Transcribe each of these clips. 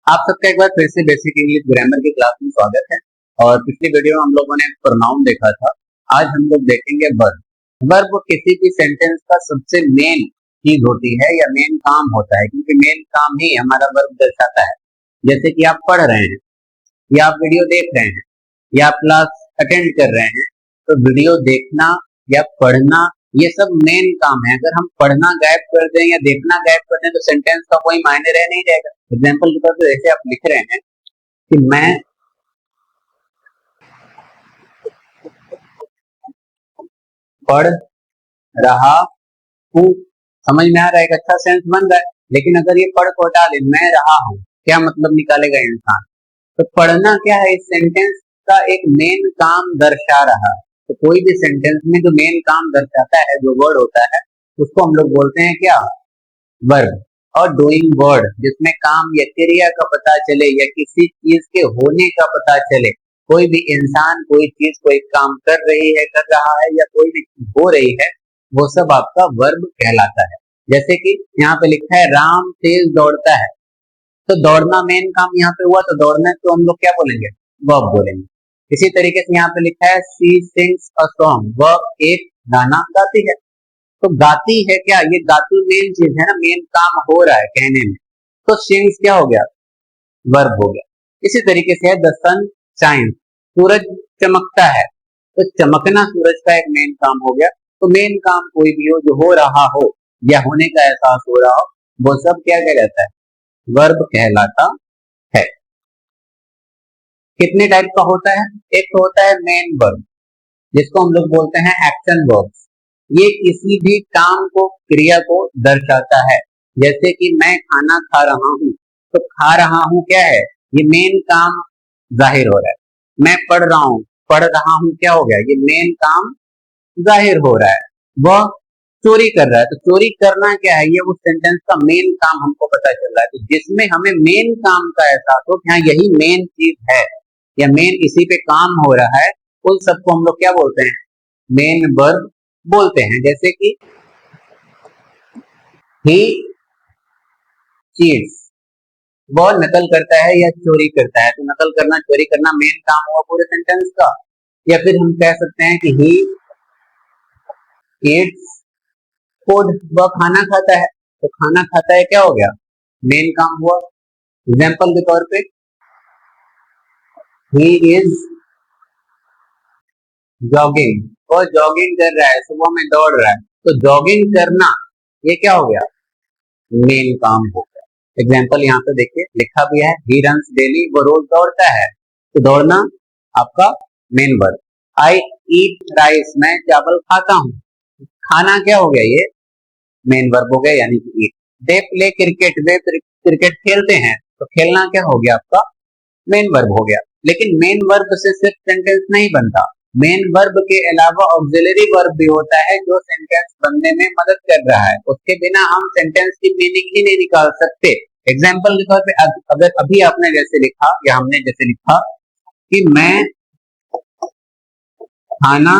आप सबका एक बार फिर से बेसिक इंग्लिश ग्रामर की क्लास में स्वागत है। और पिछली वीडियो में हम लोगों ने प्रोनाउन देखा था। आज हम लोग देखेंगे वर्ब। वर्ब किसी भी सेंटेंस का सबसे मेन चीज होती है या मेन काम होता है, क्योंकि मेन काम ही हमारा वर्ब दर्शाता है। जैसे कि आप पढ़ रहे हैं या आप वीडियो देख रहे हैं या आप क्लास अटेंड कर रहे हैं, तो वीडियो देखना या पढ़ना ये सब मेन काम है। अगर हम पढ़ना गायब कर दें या देखना गायब कर दें तो सेंटेंस का कोई मायने रह नहीं जाएगा। एग्जाम्पल के तौर पर जैसे आप लिख रहे हैं कि मैं पढ़ रहा हूँ, समझ में आ रहा है, एक अच्छा सेंस बन रहा है। लेकिन अगर ये पढ़ को हटा दे, मैं रहा हूँ, क्या मतलब निकालेगा इंसान? तो पढ़ना क्या है, इस सेंटेंस का एक मेन काम दर्शा रहा है। तो कोई भी सेंटेंस में जो मेन काम दर्शाता है, जो वर्ड होता है, उसको हम लोग बोलते हैं क्या? वर्ब। और डूइंग वर्ड, जिसमें काम या क्रिया का पता चले या किसी चीज के होने का पता चले। कोई भी इंसान कोई चीज कोई काम कर रही है, कर रहा है, या कोई भी हो रही है, वो सब आपका वर्ब कहलाता है। जैसे कि यहाँ पे लिखा है राम तेज दौड़ता है, तो दौड़ना मेन काम यहाँ पे हुआ, तो दौड़ना तो हम लोग क्या बोलेंगे? वर्ब बोलेंगे। इसी तरीके से यहाँ पे लिखा है शी सिंग्स अ सॉन्ग, वह एक गाना गाती है। तो गाती है क्या? ये गाती मेन चीज है ना, मेन काम हो रहा है कहने में। तो सिंग्स क्या हो गया? वर्ब हो गया। इसी तरीके से है द सन शाइन्स, सूरज चमकता है, तो चमकना सूरज का एक मेन काम हो गया। तो मेन काम कोई भी हो, जो हो रहा हो या होने का एहसास हो रहा हो, वो सब क्या कहलाता है? वर्ब कहलाता है। कितने टाइप का होता है? एक तो होता है मेन वर्ब, जिसको हम लोग बोलते हैं एक्शन वर्ब्स। ये किसी भी काम को, क्रिया को दर्शाता है। जैसे कि मैं खाना खा रहा हूँ, तो खा रहा हूँ क्या है? ये मेन काम जाहिर हो रहा है। मैं पढ़ रहा हूँ क्या हो गया? ये मेन काम जाहिर हो रहा है। वह चोरी कर रहा है, तो चोरी करना क्या है? ये उस सेंटेंस का मेन काम हमको पता चल रहा है। तो जिसमें हमें मेन काम का एहसास हो कि हाँ यही मेन चीज है या मेन इसी पे काम हो रहा है, उन सबको हम लोग क्या बोलते हैं? मेन वर्ब बोलते हैं। जैसे कि ही चीट्स, वो नकल करता है या चोरी करता है, तो नकल करना चोरी करना मेन काम हुआ पूरे सेंटेंस का। या फिर हम कह सकते हैं कि ही ईट्स फूड, वह खाना खाता है, तो खाना खाता है क्या हो गया? मेन काम हुआ। एग्जाम्पल के तौर पे ही इज जॉगिंग, वो जॉगिंग कर रहा है, सुबह में दौड़ रहा है, तो जॉगिंग करना ये क्या हो गया? मेन काम हो गया। एग्जाम्पल यहाँ पे देखिए लिखा भी है ही रन्स डेली, वो रोज दौड़ता है, तो दौड़ना आपका मेन वर्ब। आई ईट राइस, मैं चावल खाता हूँ, खाना क्या हो गया? ये मेन वर्ब हो गया, यानी कि eat. They play cricket, way cricket खेलते हैं, तो खेलना क्या हो गया आपका? मेन वर्ब हो गया। लेकिन मेन वर्ब से सिर्फ सेंटेंस नहीं बनता, मेन वर्ब के अलावा ऑक्सिलरी वर्ब भी होता है, जो सेंटेंस बनने में मदद कर रहा है। उसके बिना हम सेंटेंस की मीनिंग ही नहीं निकाल सकते। एग्जाम्पल के तौर पे अगर अभी आपने जैसे लिखा या हमने जैसे लिखा कि मैं खाना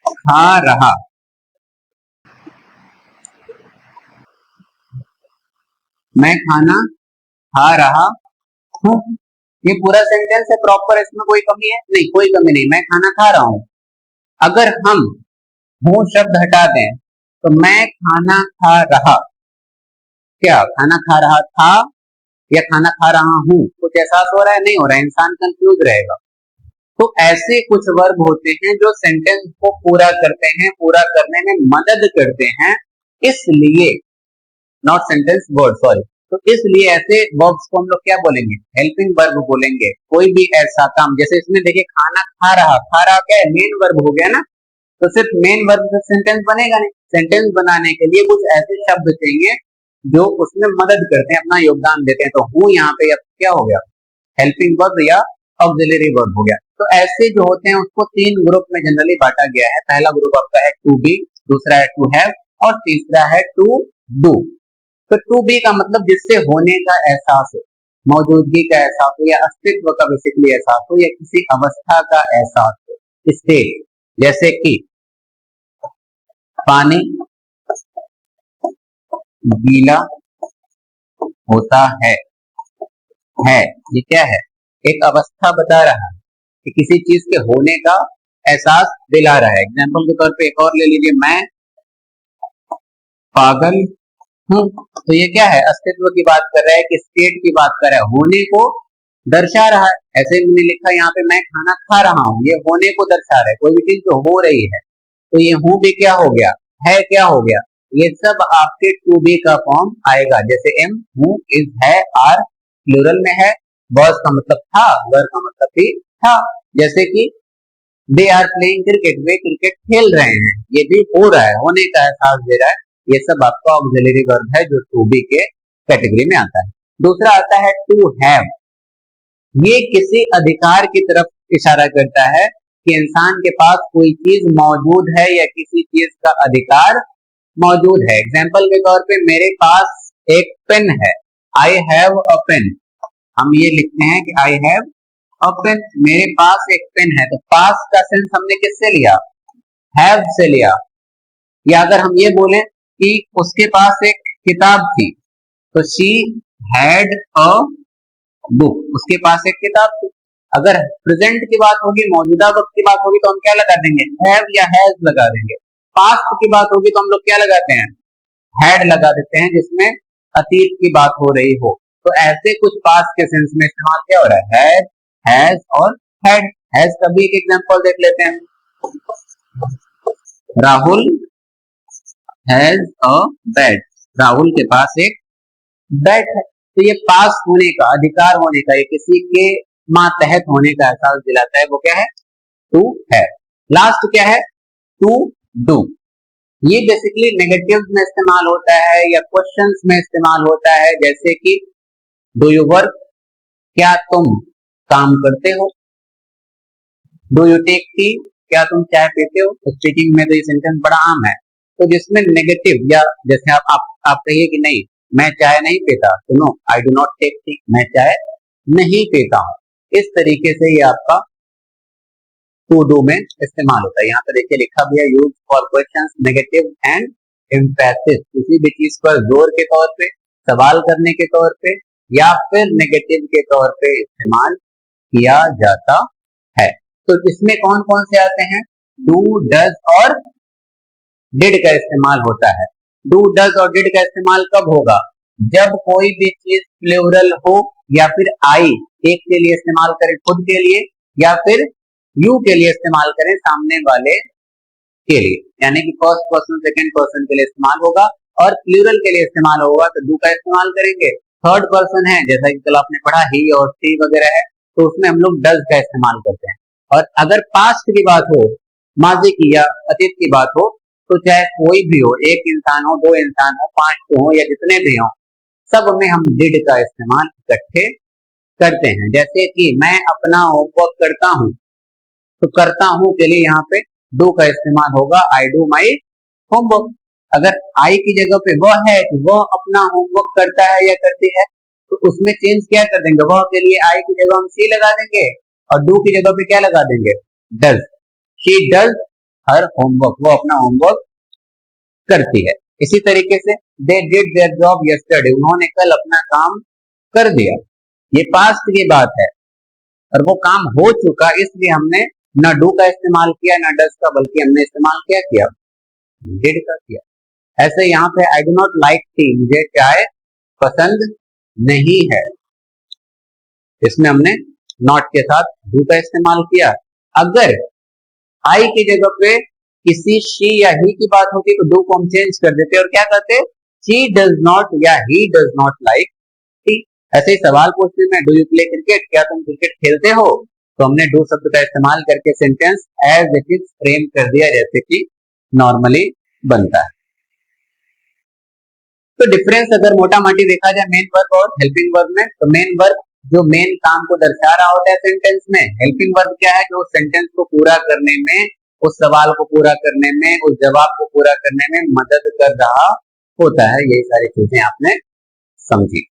खा रहा, मैं खाना खा रहा हूँ, ये पूरा सेंटेंस है प्रॉपर, इसमें कोई कमी है नहीं? कोई कमी नहीं, मैं खाना खा रहा हूँ। अगर हम हूँ शब्द हटा दें तो मैं खाना खा रहा, क्या खाना खा रहा था या खाना खा रहा हूँ? कुछ एहसास हो रहा है? नहीं हो रहा है, इंसान कंफ्यूज रहेगा। तो ऐसे कुछ वर्ब होते हैं जो सेंटेंस को पूरा करते हैं, पूरा करने में मदद करते हैं। इसलिए नॉट सेंटेंस वर्ड, सॉरी। तो इसलिए ऐसे वर्ब्स को हम लोग क्या बोलेंगे? हेल्पिंग वर्ब बोलेंगे। कोई भी ऐसा काम, जैसे इसमें देखिए खाना खा रहा, खा रहा क्या है? मेन वर्ब हो गया ना। तो सिर्फ मेन वर्ब से सेंटेंस बनेगा नहीं। सेंटेंस बनाने के लिए कुछ ऐसे शब्द चाहिए जो उसमें मदद करते हैं, अपना योगदान देते हैं। तो हूँ यहाँ पे क्या हो गया? हेल्पिंग वर्ब या ऑक्सिलरी वर्ब हो गया। तो ऐसे जो होते हैं उसको तीन ग्रुप में जनरली बांटा गया है। पहला ग्रुप आपका है टू बी, दूसरा है टू हैव, और तीसरा है टू डू। तो टू बी का मतलब जिससे होने का एहसास हो, मौजूदगी का एहसास हो, या अस्तित्व का बेसिकली एहसास हो, या किसी अवस्था का एहसास हो, स्टेट। जैसे कि पानी गीला होता है, है, ये क्या है? एक अवस्था बता रहा है कि किसी चीज के होने का एहसास दिला रहा है। एग्जाम्पल के तौर पे एक और ले लीजिए, मैं पागल हूँ। तो ये क्या है? अस्तित्व की बात कर रहा है कि स्टेट की बात कर रहा है, होने को दर्शा रहा है। ऐसे मैंने लिखा यहाँ पे, मैं खाना खा रहा हूँ, ये होने को दर्शा रहा है, कोई भी चीज जो हो रही है। तो ये हूँ भी क्या हो गया? है क्या हो गया? ये सब आपके टू बी का फॉर्म आएगा, जैसे एम, हूँ, इज, है, आर प्लूरल में है, वॉज का मतलब था, वर का मतलब भी था। जैसे कि they are playing cricket, way cricket खेल रहे हैं, ये भी हो रहा है, होने का एहसास दे रहा है। ये सब आपका ऑक्सिलरी वर्ब है जो टू बी के कैटेगरी में आता है। दूसरा आता है टू हैव। ये किसी अधिकार की तरफ इशारा करता है कि इंसान के पास कोई चीज मौजूद है या किसी चीज का अधिकार मौजूद है। एग्जाम्पल के तौर पे मेरे पास एक पेन है, आई हैव अ पेन। हम ये लिखते हैं कि आई हैव अ पेन, मेरे पास एक पेन है। तो पास का सेंस हमने किससे लिया? हैव से लिया। या अगर हम ये बोलें कि उसके पास एक किताब थी, तो शी हैड अ बुक, उसके पास एक किताब थी। अगर प्रेजेंट की बात होगी, मौजूदा वक्त की बात होगी, तो हम क्या लगा देंगे? हैव या हैज लगा देंगे। पास्ट की बात होगी तो हम लोग क्या लगाते हैं? हैड लगा देते हैं, जिसमें अतीत की बात हो रही हो। तो ऐसे कुछ पास्ट के सेंस में इस्तेमाल क्या हो रहा है? हैज और हैड। हैज का भी एक एग्जांपल देख लेते हैं। Rahul has a bat, Rahul के पास एक बैट है। तो ये पास होने का, अधिकार होने का, ये किसी के मातहत होने का एहसास दिलाता है, वो क्या है? टू है। लास्ट क्या है? To do. ये बेसिकली नेगेटिव में इस्तेमाल होता है या क्वेश्चंस में इस्तेमाल होता है, जैसे कि डू यू वर्क, क्या तुम काम करते हो? डू यू टेक टी, क्या तुम चाय पीते हो? स्पीकिंग में तो ये सेंटेंस बड़ा आम है। तो जिसमें नेगेटिव, या जैसे आप कहिए कि नहीं मैं चाय नहीं पीता, तो no I do not take tea, मैं चाय नहीं पीता हूं। इस तरीके से ये आपका टू डू में इस्तेमाल होता है। यहाँ पे देखिए लिखा भी है, use for questions, negative and Mphasis, किसी भी चीज पर जोर के तौर पे, सवाल करने के तौर पे, या फिर नेगेटिव के तौर पे इस्तेमाल किया जाता है। तो इसमें कौन कौन से आते हैं? डू, डज और डिड का इस्तेमाल होता है। डू, डज और डिड का इस्तेमाल कब होगा? जब कोई भी चीज प्लूरल हो, या फिर आई एक के लिए इस्तेमाल करें, खुद के लिए, या फिर यू के लिए इस्तेमाल करें, सामने वाले के लिए। यानी कि फर्स्ट पर्सन सेकंड पर्सन के लिए इस्तेमाल होगा, और प्लूरल के लिए इस्तेमाल होगा तो डू का इस्तेमाल करेंगे। थर्ड पर्सन है, जैसा कि कल आपने पढ़ा ही और सी वगैरह है, तो उसमें हम लोग डज का इस्तेमाल करते हैं। और अगर पास्ट की बात हो, माजी की या अतीत की बात हो, तो चाहे कोई भी हो, एक इंसान हो, दो इंसान हो, पांच हो, या जितने भी हो, सब में हम डिड का इस्तेमाल इकट्ठे करते हैं। जैसे कि मैं अपना होमवर्क करता हूं, तो करता हूं के लिए यहाँ पे डू का इस्तेमाल होगा, आई डू माई होमवर्क। अगर आई की जगह पे वह है कि वह अपना होमवर्क करता है या करती है, तो उसमें चेंज क्या कर देंगे? वह के लिए आई की जगह हम सी लगा देंगे, और डू की जगह पे क्या लगा देंगे? Does. She does her homework, वो अपना होमवर्क करती है। इसी तरीके से they did their job yesterday, उन्होंने कल अपना काम कर दिया। ये पास्ट की बात है और वो काम हो चुका, इसलिए हमने न डू का इस्तेमाल किया न डज का, बल्कि हमने इस्तेमाल क्या किया? डिड का किया। ऐसे यहाँ पे आई डू नॉट लाइक टी, मुझे चाय पसंद नहीं है, इसमें हमने नॉट के साथ डू का इस्तेमाल किया। अगर आई की जगह पे किसी शी या ही की बात होती तो डू को हम चेंज कर देते और क्या कहते? शी डज नॉट या he does not like T. ऐसे ही सवाल पूछने में, डू यू प्ले क्रिकेट, क्या तुम क्रिकेट खेलते हो? तो हमने डू शब्द का इस्तेमाल करके sentence as it is frame कर दिया, जैसे कि नॉर्मली बनता है। तो डिफरेंस अगर मोटा मोटी देखा जाए मेन वर्ब और हेल्पिंग वर्ब में, तो मेन वर्ब जो मेन काम को दर्शा रहा होता है सेंटेंस में, हेल्पिंग वर्ब क्या है? जो सेंटेंस को पूरा करने में, उस सवाल को पूरा करने में, उस जवाब को पूरा करने में मदद कर रहा होता है। यही सारी चीजें आपने समझी।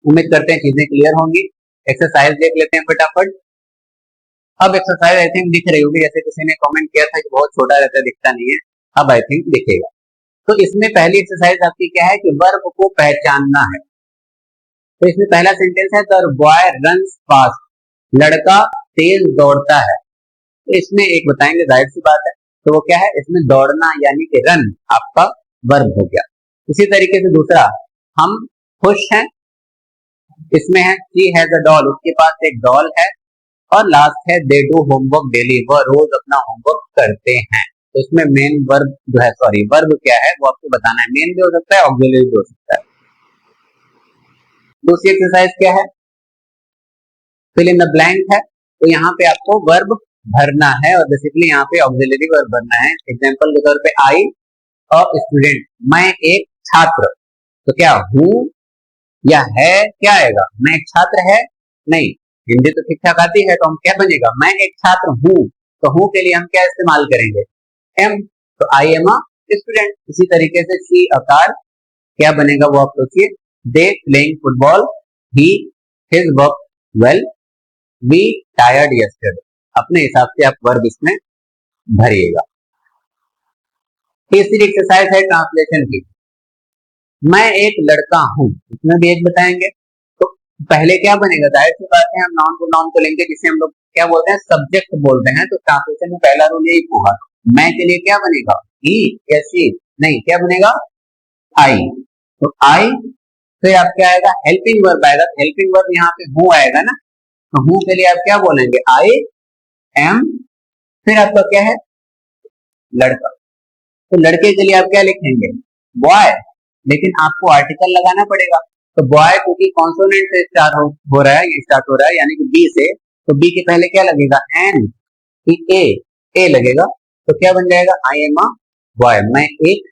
उम्मीद करते हैं चीजें क्लियर होंगी। एक्सरसाइज देख लेते हैं फटाफट। अब एक्सरसाइज आई थिंक दिख रही होगी, जैसे किसी ने कमेंट किया था कि बहुत छोटा रहता है, दिखता नहीं है। अब आई थिंक दिखेगा। तो इसमें पहली एक्सरसाइज आपकी क्या है कि वर्ब को पहचानना है। तो इसमें पहला सेंटेंस है द बॉय रन्स फास्ट, लड़का तेज दौड़ता है। तो इसमें एक बताएंगे, जाहिर सी बात है, तो वो क्या है, इसमें दौड़ना यानी कि रन आपका वर्ब हो गया। इसी तरीके से दूसरा, हम खुश हैं, इसमें है शी हैज अ डॉल, उसके पास एक डॉल है। और लास्ट है दे डू होमवर्क डेली, वह रोज अपना होमवर्क करते हैं। तो इसमें मेन वर्ब जो है, सॉरी वर्ब क्या है वो आपको बताना है, मेन भी हो सकता है ऑक्सिलरी भी हो सकता है। दूसरी एक्सरसाइज क्या है, फिल इन द ब्लैंक है, तो यहाँ पे आपको वर्ब भरना है और बेसिकली यहाँ पे ऑक्सिलरी वर्ब भरना है। एग्जांपल के तौर पे आई अ स्टूडेंट, मैं एक छात्र, तो क्या हूँ या है क्या आएगा, मैं एक छात्र है, नहीं, हिंदी तो ठीक ठाक आती है, तो हम क्या बनेगा, मैं एक छात्र हूँ, तो हूँ के लिए हम क्या इस्तेमाल करेंगे, एम, तो आई एम अ स्टूडेंट। इसी तरीके से सी आकार क्या बनेगा वो आप सोचिए, they playing football, he his work well, we tired yesterday. अपने हिसाब से आप वर्ब इसमें भरिएगा। तीसरी एक्सरसाइज है ट्रांसलेशन की, मैं एक लड़का हूं, इसमें भी एक बताएंगे। तो पहले क्या बनेगा, जाहिर सी बात है हम नाउन को लेंगे, जिसे हम लोग क्या बोलते हैं, सब्जेक्ट बोलते हैं। तो ट्रांसलेशन में पहला रूल यही होगा, मैं के लिए क्या बनेगा, ही या शी, नहीं, क्या बनेगा, आई। तो आई, फिर आप क्या आएगा, हेल्पिंग वर्ब आएगा। हेल्पिंग वर्ब यहाँ पे हूं आएगा ना, तो हूं के लिए आप क्या बोलेंगे, आई एम, फिर आपका क्या है, लड़का। तो लड़के के लिए आप क्या लिखेंगे, बॉय, लेकिन आपको आर्टिकल लगाना पड़ेगा। तो बॉय क्योंकि कॉन्सोनेंट से स्टार्ट हो रहा है, ये स्टार्ट हो रहा है यानी कि बी से, तो बी के पहले क्या लगेगा, एन, ए लगेगा। तो क्या बन जाएगा, आई एम अ बॉय, मैं एक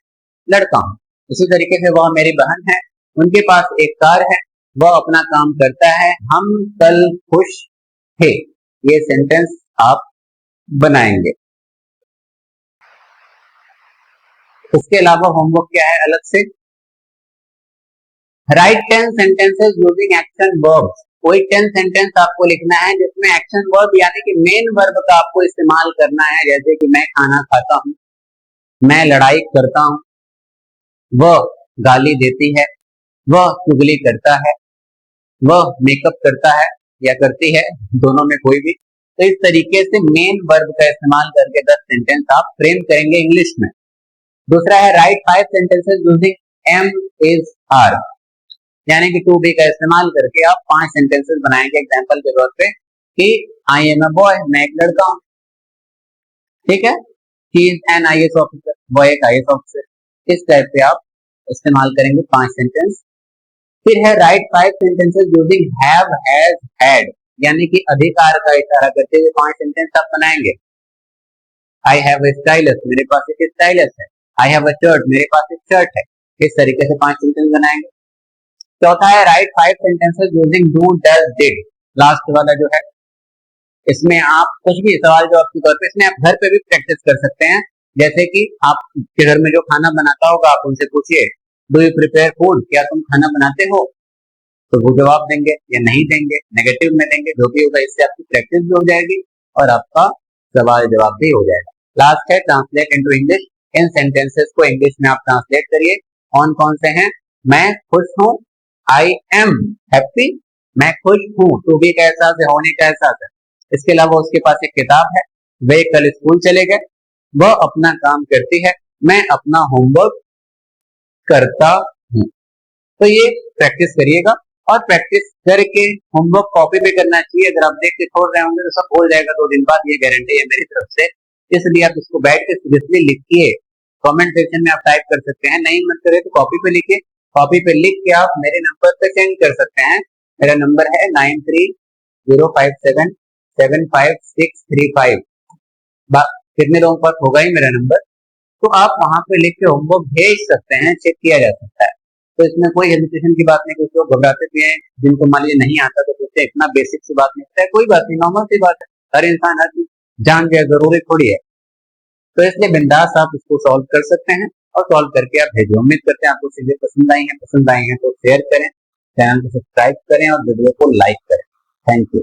लड़का हूं। इसी तरीके से वह मेरी बहन है, उनके पास एक कार है, वह अपना काम करता है, हम कल खुश थे। ये सेंटेंस आप बनाएंगे। उसके अलावा होमवर्क क्या है अलग से, right 10 sentences using action verbs. कोई 10 सेंटेंस आपको लिखना है जिसमें एक्शन वर्ब यानी कि मेन वर्ब का आपको इस्तेमाल करना है। जैसे कि मैं खाना खाता हूं, मैं लड़ाई करता हूं, वह गाली देती है, वह चुगली करता है, वह मेकअप करता है या करती है, दोनों में कोई भी। तो इस तरीके से मेन वर्ब का इस्तेमाल करके 10 सेंटेंस आप फ्रेम करेंगे इंग्लिश में। दूसरा है write 5 sentences using am, is, are, यानी कि टू बी का इस्तेमाल करके आप 5 सेंटेंसेस बनाएंगे। एग्जांपल के तौर पे कि आई एम अ बॉय, मैं एक लड़का हूं, ठीक है, he is an IAS officer, वो एक आईएएस ऑफिसर। इस टाइप पे आप इस्तेमाल करेंगे 5 सेंटेंस। फिर है write 5 sentences using have, has, had, यानी कि अधिकार का इशारा करते हुए 5 सेंटेंस आप बनाएंगे। आई हैव अ स्टाइलस, मेरे पास एक स्टाइलस है। आई हैव अ शर्ट, मेरे पास एक शर्ट है। इस तरीके से 5 सेंटेंस बनाएंगे। चौथा है write 5 sentences using do, does, did, last वाला जो है, इसमें आप कुछ भी सवाल जवाब के तौर पे, इसमें आप घर पे भी प्रैक्टिस कर सकते हैं। जैसे कि आपके घर में जो खाना बनाता होगा आप उनसे पूछिए, डू यू प्रिपेयर फूड, क्या तुम खाना बनाते हो, तो वो जवाब देंगे या नहीं देंगे, नेगेटिव में देंगे, जो भी होगा। इससे आपकी प्रैक्टिस भी हो जाएगी और आपका सवाल जवाब भी हो जाएगा। लास्ट है ट्रांसलेट इनटू इंग्लिश, इन सेंटेंसेस को इंग्लिश में आप ट्रांसलेट करिए। कौन कौन से हैं, मैं खुश हूं, आई एम हैप्पी, मैं खुश हूं, टू बी का एहसास है, होने का एहसास है। इसके अलावा उसके पास एक किताब है, वे कल स्कूल चले गए, वह अपना काम करती है, मैं अपना होमवर्क करता हूं। तो ये प्रैक्टिस करिएगा और प्रैक्टिस करके होमवर्क कॉपी पे करना चाहिए। अगर आप देख के छोड़ रहे होंगे तो सब हो जाएगा 2 दिन बाद, ये गारंटी है मेरी तरफ से। इसलिए आप इसको बैठ के सीरियसली लिखिए, कमेंट सेक्शन में आप टाइप कर सकते हैं, नहीं मन करे तो कॉपी पे लिखिए, कॉपी पे लिख के आप मेरे नंबर पे सेंड कर सकते हैं। मेरा नंबर है 9305775635। कितने लोगों के पास होगा ही मेरा नंबर, तो आप वहां पे लिख के होमवर्क भेज सकते हैं, चेक किया जा सकता है। तो इसमें कोई हेजिटेशन की बात नहीं, कुछ लोग घबराते भी हैं, जिनको मान लीजिए नहीं आता तो सोचते इतना बेसिक सी बात नहीं होता है, कोई बात नहीं, नॉर्मल सी बात है, हर इंसान हर चीज जान जाए जरूरी थोड़ी है। तो इसलिए बिंदास आप इसको सॉल्व कर सकते हैं और सॉल्व करके आप भेजिए। उम्मीद करते हैं आपको चीजें पसंद आई हैं तो शेयर करें, चैनल को सब्सक्राइब करें और वीडियो को लाइक करें। Thank you.